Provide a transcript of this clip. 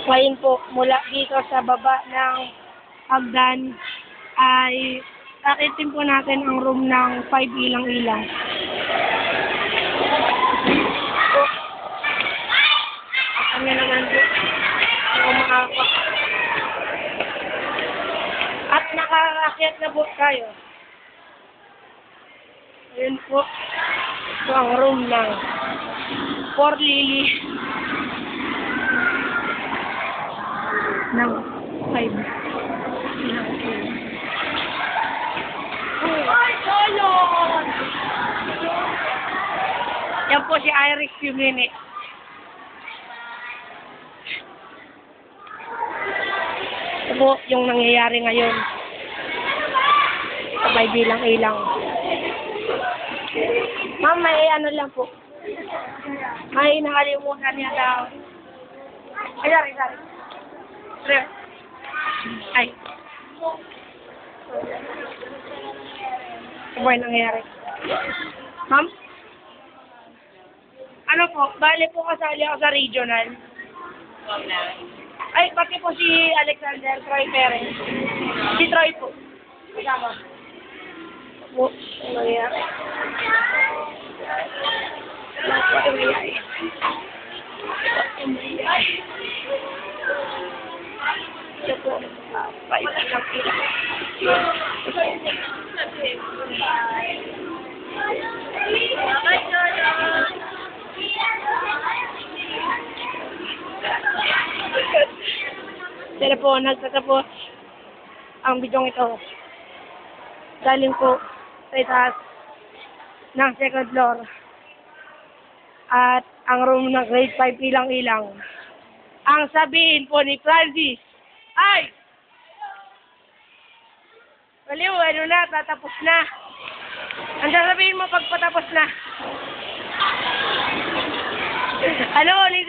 Ngayon po, mula dito sa baba ng hagdan ay akitin po natin ang room ng 5 ilang-ilang. Kami naman po umaako. At nakaakyat na po tayo. Ayun po. Ito ang room ng 4 Lily ng 5 ilang-ilang. Ay, Solon! Yan po si Iris Jimenez. Ito po yung nangyayari ngayon. Sabay bilang-ilang. Ma'am, may ano lang po. May nakalimutan niya daw. Ay, sorry. Ay. Ano po yung nangyayari? Ma'am? Ano po? Bale po kasali ako sa regional. Ay, pati po si Alexander Troy Perez. Si Troy po. Kasama. Po, ano nangyayari? Ano po yung nangyayari? Ito po. Telepono, nagtatapos ang bidyong ito. Galing po sa itaas ng second floor. At ang room ng grade 5 ilang-ilang. Ang sabihin po ni Francis ay baliw, ano na, tatapos na. Ang sasabihin mo pagpatapos na. Ano ulit?